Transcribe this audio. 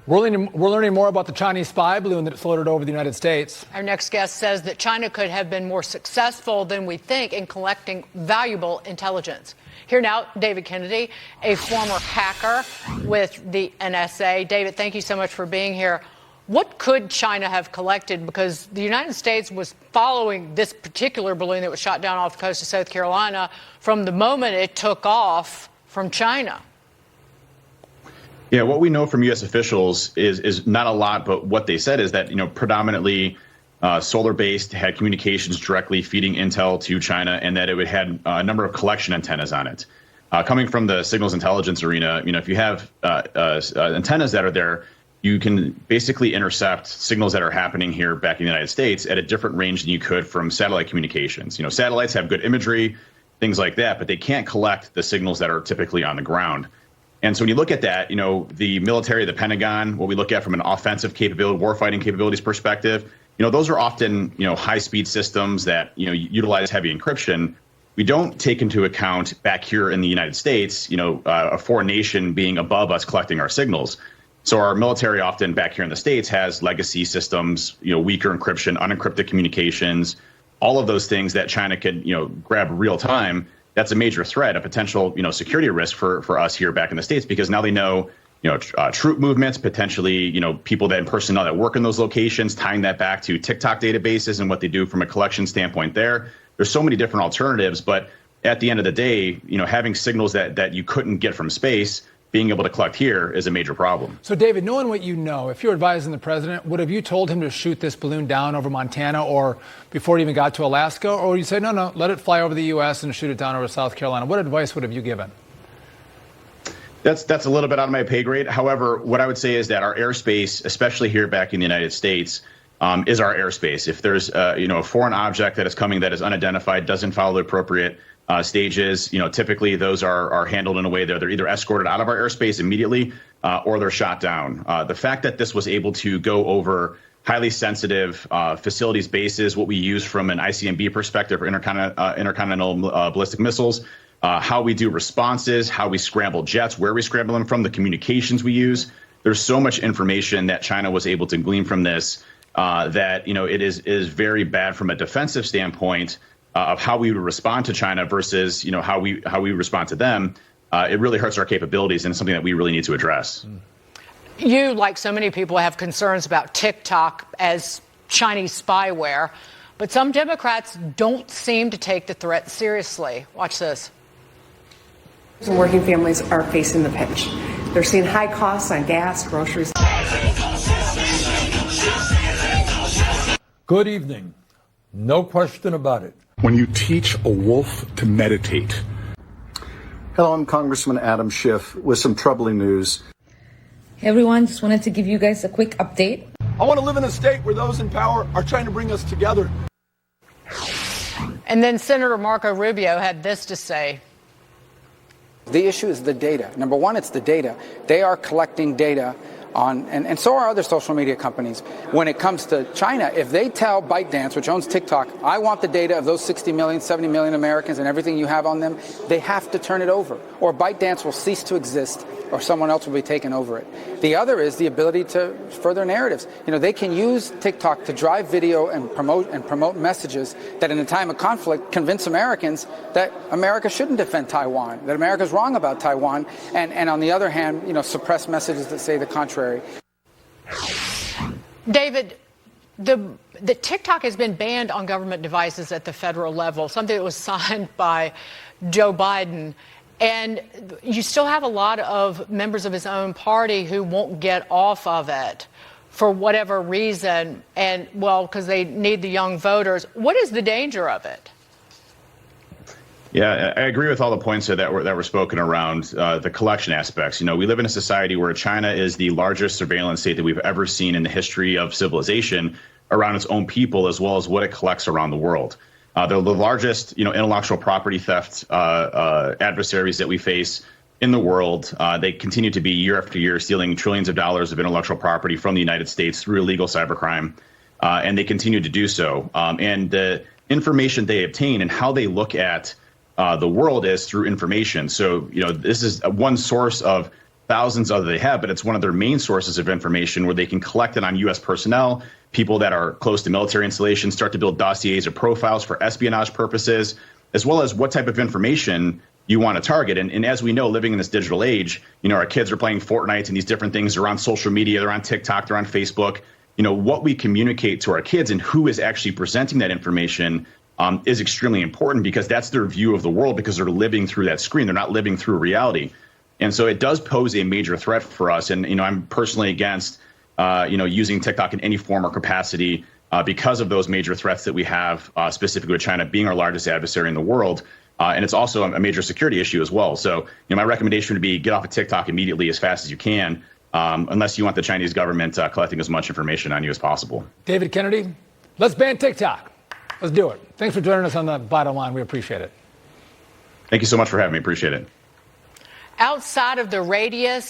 We're learning more about the Chinese spy balloon that floated over the United States. Our next guest says that China could have been more successful than we think in collecting valuable intelligence. Here now, David Kennedy, a former hacker with the NSA. David, thank you so much for being here. What could China have collected? Because the United States was following this particular balloon that was shot down off the coast of South Carolina from the moment it took off from China. Yeah, what we know from U.S. officials is not a lot, but what they said is that, predominantly solar-based, had communications directly feeding intel to China, and that it had a number of collection antennas on it. Coming from the signals intelligence arena, if you have antennas that are there, you can basically intercept signals that are happening here back in the United States at a different range than you could from satellite communications. Satellites have good imagery, things like that, but they can't collect the signals that are typically on the ground. And so when you look at that, the military, the Pentagon, what we look at from an offensive capability, warfighting capabilities perspective, those are often, high-speed systems that, utilize heavy encryption. We don't take into account back here in the United States, a foreign nation being above us collecting our signals. So our military often back here in the States has legacy systems, weaker encryption, unencrypted communications, all of those things that China can, grab real time. That's a major threat, a potential, security risk for us here back in the States, because now they know, troop movements, potentially, people that in personnel that work in those locations, tying that back to TikTok databases and what they do from a collection standpoint there. There's so many different alternatives, but at the end of the day, having signals that you couldn't get from space, being able to collect here is a major problem. So, David, knowing what you know, if you're advising the president, would have you told him to shoot this balloon down over Montana or before it even got to Alaska? Or would you say, no, let it fly over the U.S. and shoot it down over South Carolina? What advice would have you given? That's a little bit out of my pay grade. However, what I would say is that our airspace, especially here back in the United States, is our airspace. If there's a foreign object that is coming that is unidentified, doesn't follow the appropriate stages, typically those are handled in a way that they're either escorted out of our airspace immediately or they're shot down. The fact that this was able to go over highly sensitive facilities, bases, what we use from an ICMB perspective for intercontinental ballistic missiles, how we do responses, how we scramble jets, where we scramble them from, the communications we use. There's so much information that China was able to glean from this that it is very bad from a defensive standpoint of how we would respond to China versus how we respond to them. It really hurts our capabilities, and it's something that we really need to address. You, like so many people, have concerns about TikTok as Chinese spyware, but some Democrats don't seem to take the threat seriously. Watch this. Working families are facing the pinch. They're seeing high costs on gas, groceries. Good evening. No question about it. When you teach a wolf to meditate. Hello, I'm Congressman Adam Schiff with some troubling news. Hey everyone, just wanted to give you guys a quick update. I want to live in a state where those in power are trying to bring us together. And then Senator Marco Rubio had this to say. The issue is the data. Number one, it's the data. They are collecting data on, and so are other social media companies. When it comes to China, if they tell ByteDance, which owns TikTok, I want the data of those 60 million, 70 million Americans and everything you have on them, they have to turn it over, or ByteDance will cease to exist, or someone else will be taking over it. The other is the ability to further narratives. They can use TikTok to drive video and promote messages that in a time of conflict convince Americans that America shouldn't defend Taiwan, that America's wrong about Taiwan, and on the other hand, suppress messages that say the contrary. David, the TikTok has been banned on government devices at the federal level, something that was signed by Joe Biden. And you still have a lot of members of his own party who won't get off of it for whatever reason, and because they need the young voters. What is the danger of it? Yeah, I agree with all the points that were spoken around the collection aspects. We live in a society where China is the largest surveillance state that we've ever seen in the history of civilization around its own people, as well as what it collects around the world. They're the largest, intellectual property theft adversaries that we face in the world. They continue to be year after year stealing trillions of dollars of intellectual property from the United States through illegal cybercrime, and they continue to do so. And the information they obtain and how they look at the world is through information. So, this is one source of thousands other they have, but it's one of their main sources of information where they can collect it on U.S. personnel, people that are close to military installations, start to build dossiers or profiles for espionage purposes, as well as what type of information you want to target. And as we know, living in this digital age, our kids are playing Fortnite and these different things. They're on social media, they're on TikTok, they're on Facebook. What we communicate to our kids and who is actually presenting that information is extremely important, because that's their view of the world, because they're living through that screen. They're not living through reality. And so it does pose a major threat for us. And, I'm personally against, using TikTok in any form or capacity because of those major threats that we have, specifically with China being our largest adversary in the world. And it's also a major security issue as well. So, my recommendation would be get off of TikTok immediately as fast as you can, unless you want the Chinese government collecting as much information on you as possible. David Kennedy, let's ban TikTok. Let's do it. Thanks for joining us on The Bottom Line. We appreciate it. Thank you so much for having me. Appreciate it. Outside of the radius